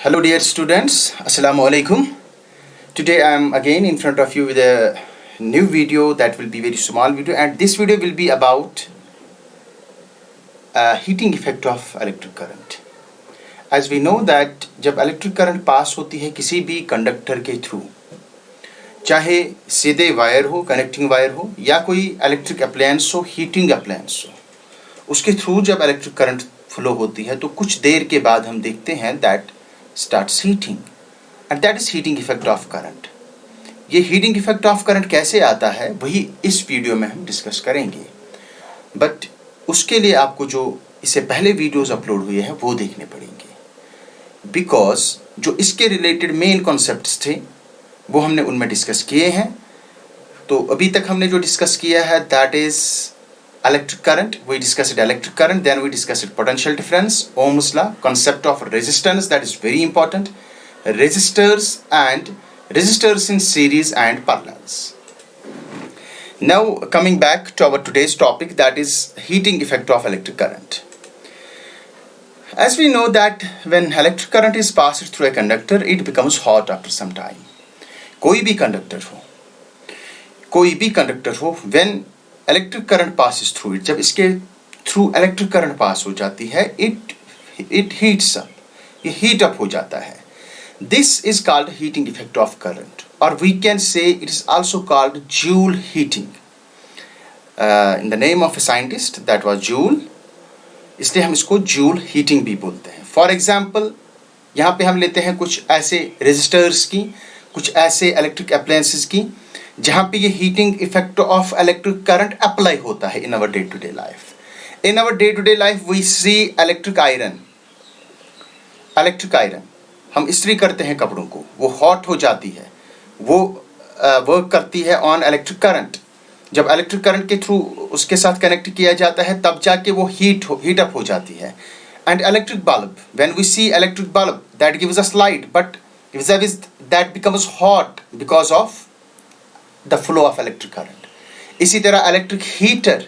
Hello dear students, Assalamu alaikum. Today I am again in front of you with a new video that will be very small video, and this video will be about heating effect of electric current. As we know that जब electric current pass होती है किसी भी conductor के through, चाहे सीधे wire हो, connecting wire हो, या कोई इलेक्ट्रिक अप्लायंस हो, हीटिंग अप्लायंस हो, उसके थ्रू जब इलेक्ट्रिक करंट फ्लो होती है तो कुछ देर के बाद हम देखते हैं that starts heating, and that is heating effect of current. ये हीटिंग इफेक्ट ऑफ करंट कैसे आता है वही इस वीडियो में हम डिस्कस करेंगे, बट उसके लिए आपको जो इससे पहले वीडियोस अपलोड हुए हैं वो देखने पड़ेंगे, बिकॉज जो इसके रिलेटेड मेन कॉन्सेप्ट्स थे वो हमने उनमें डिस्कस किए हैं. तो अभी तक हमने जो डिस्कस किया है that is electric current. We discussed electric current, then we discussed potential difference, Ohm's law, concept of resistance, that is very important, resistors and resistors in series and parallels. Now coming back to our today's topic, that is heating effect of electric current. As we know that when electric current is passed through a conductor, it becomes hot after some time. कोई भी conductor हो, when electric current passes through it, जब इसके through electric current pass हो जाती है, it heats up, ये heat up हो जाता है. This is called heating effect of current, और we can say it is also called Joule heating in the name of a scientist that was Joule, इसलिए हम इसको जूल हीटिंग भी बोलते हैं. फॉर एग्जाम्पल यहाँ पे हम लेते हैं कुछ ऐसे रेजिस्टर्स की, कुछ ऐसे इलेक्ट्रिक अप्लायंसेस की जहाँ पे ये heating effect of electric current apply होता है in our day to day life. In our day to day life we see electric iron, हम इस्त्री करते हैं कपड़ों को, वो हॉट हो जाती है, वो वर्क करती है ऑन इलेक्ट्रिक करंट. जब इलेक्ट्रिक करंट के थ्रू उसके साथ कनेक्ट किया जाता है तब जाके वो हीट अप हो जाती है. And electric bulb, when we see electric bulb that gives us light, but that becomes hot because of the flow of electric current. इसी तरह इलेक्ट्रिक हीटर,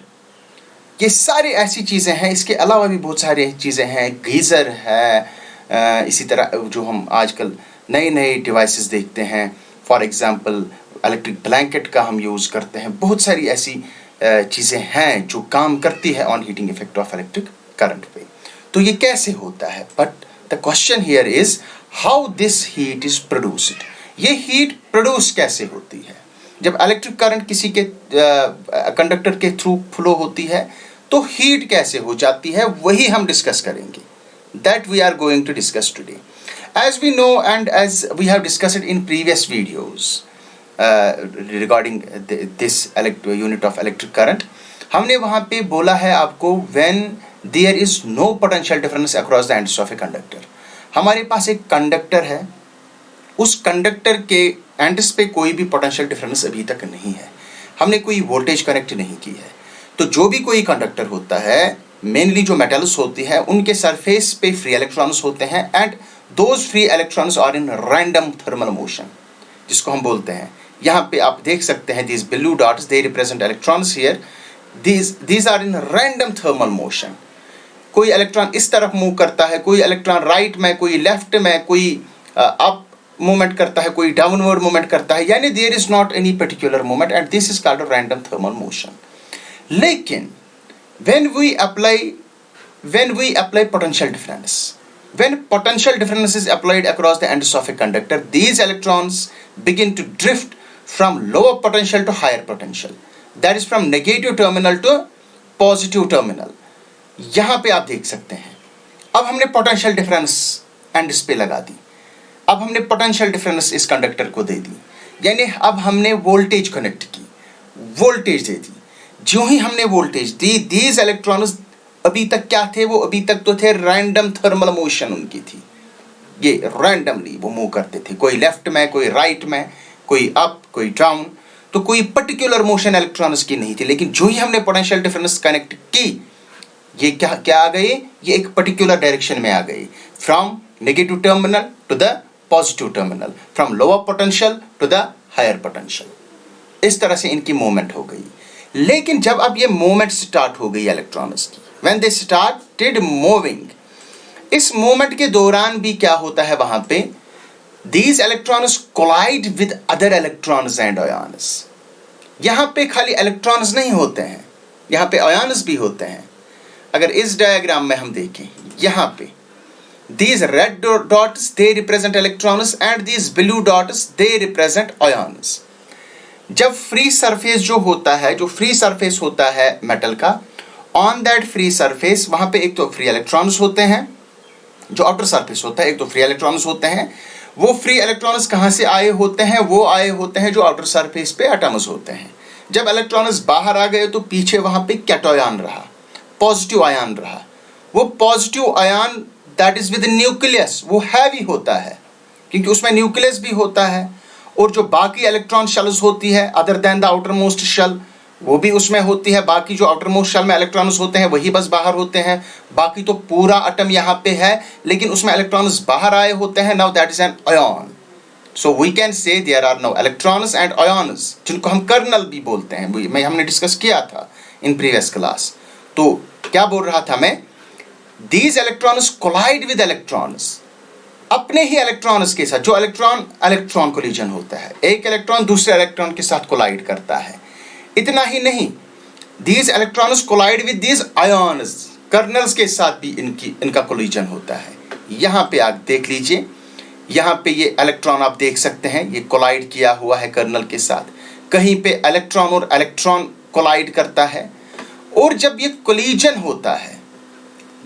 ये सारी ऐसी चीज़ें हैं. इसके अलावा भी बहुत सारी चीज़ें हैं, गीज़र है, इसी तरह जो हम आजकल नए डिवाइसेस देखते हैं, फॉर एग्जांपल इलेक्ट्रिक ब्लैंकेट का हम यूज़ करते हैं. बहुत सारी ऐसी चीज़ें हैं जो काम करती है on heating effect of electric current पे. तो ये कैसे होता है, but the question here is how this heat is produced. ये हीट प्रोड्यूस कैसे होती है. जब इलेक्ट्रिक करंट किसी के कंडक्टर के थ्रू फ्लो होती है तो हीट कैसे हो जाती है वही हम डिस्कस करेंगे. That we are going to discuss today. As we know and as we have discussed in previous videos regarding this unit of electric current, हमने वहाँ पे बोला है आपको when there is no potential difference across the ends of a conductor. हमारे पास एक conductor है, उस कंडक्टर के एंड्स पे कोई भी पोटेंशियल डिफरेंस अभी तक नहीं है, हमने कोई वोल्टेज कनेक्ट नहीं की है. तो जो भी कोई कंडक्टर होता है, मेनली जो मेटल्स होती है उनके सरफेस पे फ्री इलेक्ट्रॉन्स होते हैं, and those free electrons are in random thermal motion, जिसको हम बोलते हैं. यहाँ पे आप देख सकते हैं these blue dots, they represent electrons here. These are in random thermal motion. कोई इलेक्ट्रॉन इस तरफ मूव करता है, कोई इलेक्ट्रॉन राइट में, कोई लेफ्ट में, कोई अप मूवमेंट करता है, कोई डाउनवर्ड मूवमेंट करता है, यानी there is not any particular movement, and this is called random thermal motion. लेकिन when we apply potential difference, when potential difference is applied across the ends of a conductor, these electrons begin to drift from lower potential to higher potential, that is from negative terminal to positive terminal. यहाँ पे आप देख सकते हैं, अब हमने potential difference ends पे लगा दी, अब हमने पोटेंशियल डिफरेंस इस कंडक्टर को दे दी, यानी अब हमने वोल्टेज कनेक्ट की, वोल्टेज दे दी. जो ही हमने वोल्टेज दी, दीज इलेक्ट्रॉन्स अभी तक क्या थे, वो अभी तक तो थे रैंडम थर्मल मोशन उनकी थी, ये रैंडमली वो मूव करते थे, कोई लेफ्ट में, कोई राइट में, कोई अप, कोई डाउन. तो कोई पर्टिकुलर मोशन इलेक्ट्रॉन्स की नहीं थी. लेकिन जो ही हमने पोटेंशियल डिफरेंस कनेक्ट की, ये क्या आ गए, ये एक पर्टिकुलर डायरेक्शन में आ गई, from negative terminal to the positive terminal, from lower potential to the higher potential. इस तरह से इनकी मूवमेंट हो गई. लेकिन जब अब ये मूवमेंट स्टार्ट हो गई इलेक्ट्रॉन्स की, व्हेन दे स्टार्टेड मूविंग, इस मूवमेंट के दौरान भी क्या होता है वहां पे, these electrons collide with other electrons and ions. यहां पे खाली इलेक्ट्रॉन्स नहीं होते हैं, यहां पे आयन्स भी होते हैं। अगर इस डायग्राम में हम देखें, यहां पे these red dots they represent electrons and these blue dots they represent ions. जब फ्री सरफेस जो होता है, जो फ्री सरफेस होता है मेटल का, ऑन दैट फ्री सरफेस वहां पे एक तो फ्री इलेक्ट्रॉन्स होते हैं, जो आउटर सरफेस होता है, एक तो फ्री इलेक्ट्रॉन्स होते हैं। वो फ्री इलेक्ट्रॉन्स कहां से आए होते हैं, वो आए होते हैं जो आउटर सरफेस पे एटम्स होते हैं। जब इलेक्ट्रॉन्स बाहर आ गए तो पीछे वहां पे कैटायन रहा, पॉजिटिव आयन रहा। वो positive ion that is with nucleus, वो हैवी होता है क्योंकि उसमें न्यूक्लियस भी होता है, और जो बाकी इलेक्ट्रॉन शेल्स होती है other than the outermost shell, वो भी उसमें होती है। बाकी जो आउटर मोस्ट शेल में इलेक्ट्रॉन्स होते हैं वही बस बाहर होते हैं, बाकी तो पूरा एटम यहाँ पे है लेकिन उसमें इलेक्ट्रॉन्स बाहर आए होते हैं। Now that is an ion, so we can say there are now electrons and ions, जिनको हम कर्नल भी बोलते हैं, मैं हमने डिस्कस किया था इन प्रीवियस क्लास। तो क्या बोल रहा था मैं, these electrons collide with electrons, अपने ही इलेक्ट्रॉन्स के साथ। जो इलेक्ट्रॉन कोलिजन होता है, एक इलेक्ट्रॉन दूसरे इलेक्ट्रॉन के साथ कोलाइड करता है। इतना ही नहीं, these electrons collide with these ions, colonel's के साथ भी इनका कोलिजन होता है। यहाँ पे आप देख लीजिए, यहाँ पे ये इलेक्ट्रॉन आप देख सकते हैं, ये कोलाइड किया हुआ है कर्नल के साथ। कहीं पे इलेक्ट्रॉन और इलेक्ट्रॉन कोलाइड करता है, और जब ये कोलिजन होता है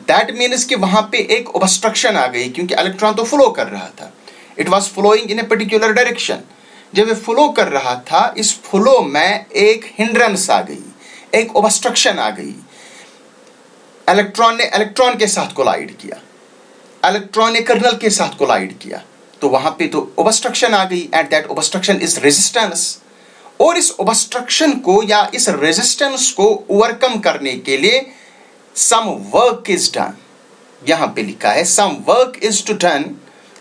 दैट मीन्स कि वहां पे एक ऑब्स्ट्रक्शन आ गई, क्योंकि इलेक्ट्रॉन तो फ्लो कर रहा था, it was flowing in a particular direction. जब ये फ्लो कर रहा था, इस फ्लो में एक हिंड्रेंस आ गई, एक ऑब्स्ट्रक्शन आ गई। इलेक्ट्रॉन ने इलेक्ट्रॉन के साथ कोलाइड किया, इलेक्ट्रॉन ने कर्नल के साथ कोलाइड किया, तो वहां पे तो ऑब्स्ट्रक्शन आ गई, and that obstruction is resistance. और इस ऑब्स्ट्रक्शन को या इस रेजिस्टेंस को ओवरकम करने के लिए सम वर्क इज डन। यहां पे लिखा है some work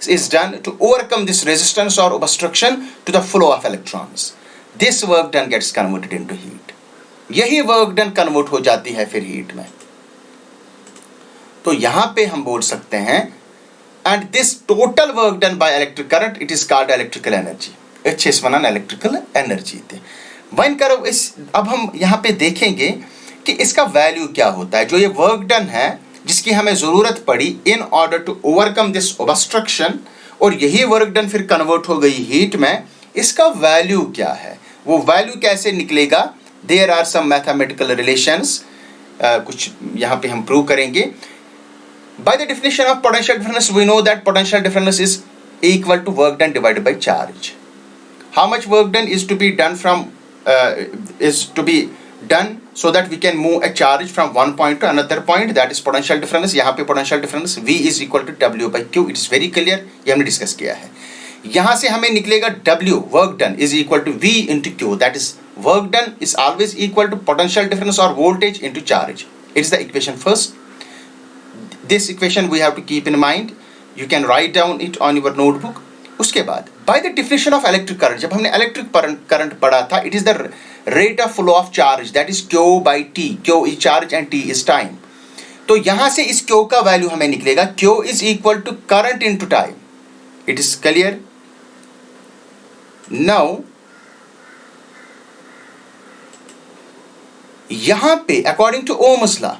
is done to overcome this resistance or obstruction to the flow of electrons. This work done gets converted into heat. यही work done convert हो जाती है फिर heat में। तो यहाँ पे हम बोल सकते हैं, and this total work done by electric current, it is called electrical energy. H is one electrical energy थे। When करो इस, अब हम यहाँ पे देखेंगे कि इसका वैल्यू क्या होता है। जो ये वर्क डन है जिसकी हमें जरूरत पड़ी in order to overcome this obstruction, और यही वर्क डन फिर कन्वर्ट हो गई हीट में, इसका वैल्यू क्या है, वो वैल्यू कैसे निकलेगा। There are some mathematical relations, कुछ यहाँ पे हम प्रूव करेंगे। By the definition of potential difference we know that potential difference is equal to work done divided by charge. How much work done is to be done from done so that we can move a charge from one point to another point, that is potential difference। यहाँ पे potential difference V is equal to W by Q, it is very clear, ये हमने discuss किया है। यहाँ से हमें निकलेगा W work done is equal to V into Q, that is work done is always equal to potential difference or voltage into charge. It is the equation first. This equation we have to keep in mind, you can write down it on your notebook. उसके बाद by the definition of electric current, जब हमने electric current पढ़ा था, it is the rate of flow of charge, that is Q by T. Q is charge and T is time. तो यहां से इस Q का वैल्यू हमें निकलेगा, Q is equal to current into time. It is clear? Now यहां पे according to Ohm's law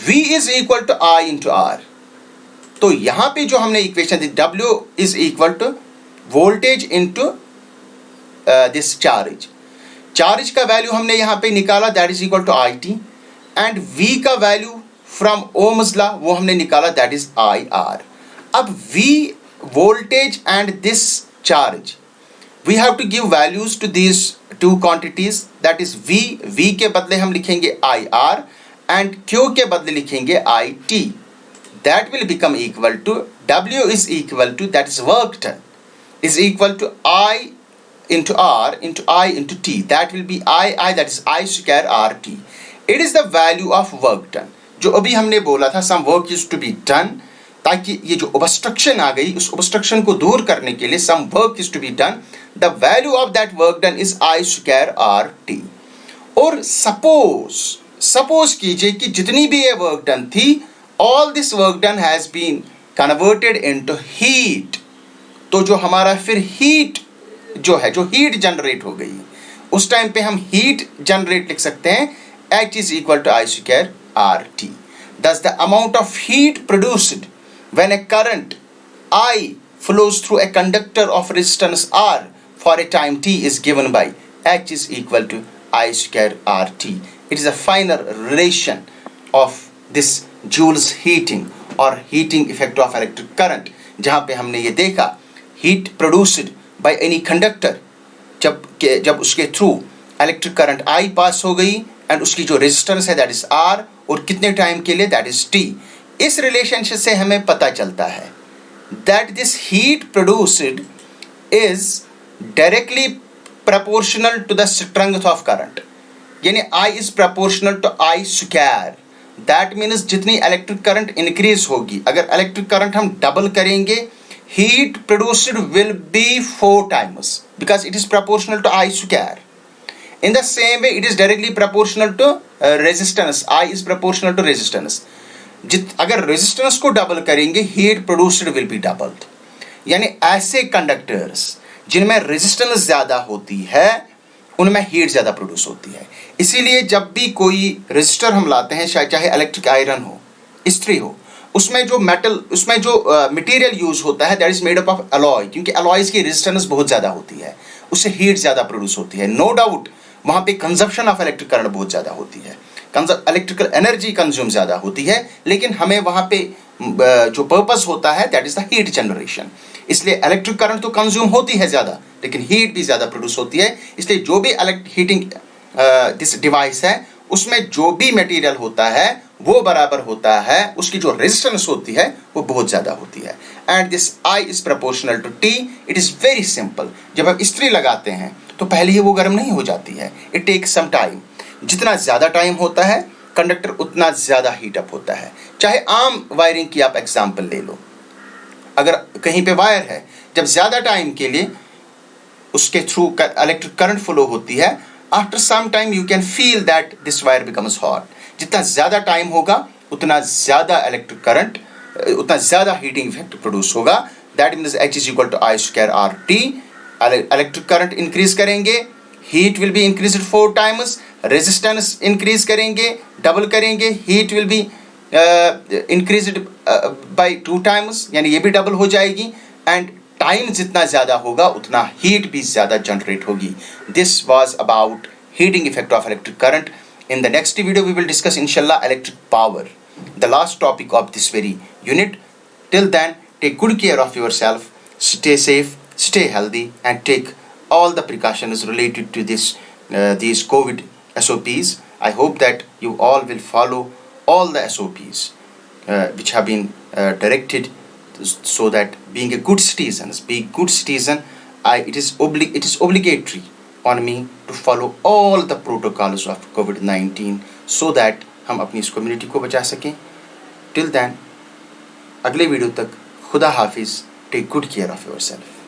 V is equal to I into R. तो यहां पे जो हमने इक्वेशन दी, W is equal to voltage into this charge. Charge का value हमने यहाँ पे निकाला, that is equal to I T, and V का वैल्यू फ्रॉम ओम्स लॉ वो हमने निकाला, दैट इज आई आर। अब V voltage and this charge, we have to give values to this two quantities, that is V के बदले हम लिखेंगे I R, and Q के बदले लिखेंगे I T. That will become equal to W is equal to, that is work done is equal to I into R into I into T, that will be I, that is I square RT. It is the value of work done. जो अभी हमने बोला था some work is to be done, ताकि ये जो obstruction आ गई, उस obstruction को दूर करने के लिए some work is to be done. The value of that work done is I square RT. और suppose कीजिए कि जितनी भी ये work done थी, all this work done has been converted into heat. तो जो हमारा फिर हीट जो है, जो हीट जनरेट हो गई, उस टाइम पे हम हीट जनरेट लिख सकते हैं H is equal to I square RT. Thus the amount of heat produced when a current I flows through a conductor of resistance R for a time t is given by H is equal to I square RT. It is a final relation of this Joule's heating or heating effect of electric current, जहाँ पे हमने ये देखा heat produced by any conductor जब उसके through electric current I पास हो गई and उसकी जो रेजिस्टेंस है दैट इज R और कितने टाइम के लिए दैट इज T. इस रिलेशनशिप से हमें पता चलता है that this heat produced is directly proportional to the strength of current, यानी I is proportional to I square. That means जितनी इलेक्ट्रिक करंट इंक्रीज होगी, अगर इलेक्ट्रिक करंट हम डबल करेंगे, heat produced will be 4 times because it is proportional to I square. In the same way, it is directly proportional to resistance. I is proportional to resistance. अगर resistance को double करेंगे, heat produced will be doubled. यानी ऐसे conductors जिनमें resistance ज़्यादा होती है उनमें हीट ज़्यादा प्रोड्यूस होती है. इसीलिए जब भी कोई रेजिस्टर हम लाते हैं, चाहे इलेक्ट्रिक आयरन हो, इस्त्री हो, उसमें जो मटेरियल यूज होता है that is made up of alloy, क्योंकि अलॉयज की रेजिस्टेंस बहुत ज़्यादा होती है, उससे हीट ज़्यादा प्रोड्यूस होती है. नो डाउट वहाँ पे कंजप्शन ऑफ इलेक्ट्रिक करंट बहुत ज़्यादा होती है, इलेक्ट्रिकल एनर्जी कंज्यूम ज़्यादा होती है, लेकिन हमें वहाँ पे जो पर्पस होता है that is the heat generation. इसलिए इलेक्ट्रिक करंट तो कंज्यूम होती है ज़्यादा, लेकिन हीट भी ज़्यादा प्रोड्यूस होती है. इसलिए जो भी हीटिंग दिस डिवाइस है उसमें जो भी मटेरियल होता है वो बराबर होता है, उसकी जो रेजिस्टेंस होती है वो बहुत ज़्यादा होती है. And this I is proportional to T. It is very simple. जब हम इस्त्री लगाते हैं तो पहले ही वो गर्म नहीं हो जाती है, इट टेक्स सम टाइम. जितना ज़्यादा टाइम होता है कंडक्टर उतना ज़्यादा हीट अप होता है. चाहे आम वायरिंग की आप एग्जाम्पल ले लो, अगर कहीं पे वायर है, जब ज़्यादा टाइम के लिए उसके थ्रू इलेक्ट्रिक करंट फ्लो होती है, after some time you can feel that this wire becomes hot. जितना ज़्यादा टाइम होगा उतना ज़्यादा इलेक्ट्रिक करंट, उतना ज़्यादा हीटिंग इफेक्ट प्रोड्यूस होगा. That means H is equal to I square RT. Electric current increase करेंगे, heat will be increase 4 times. Resistance increase करेंगे, डबल करेंगे, heat will be increased by 2 times, यानी ये भी double हो जाएगी. एंड टाइम जितना ज़्यादा होगा उतना हीट भी ज़्यादा जनरेट होगी. This was about heating effect of electric current. In the next video we will discuss inshallah electric power, the last topic of this very unit. Till then, take good care of yourself, stay safe, stay healthy, and take all the precautions related to these COVID SOPs. I hope that you all will follow all the SOPs which have been directed, so that being a good citizen, it is obligatory on me to follow all the protocols of COVID-19 so that हम अपनी इस community को बचा सकें. Till then, अगले video तक खुदा हाफिज़. Take good care of yourself.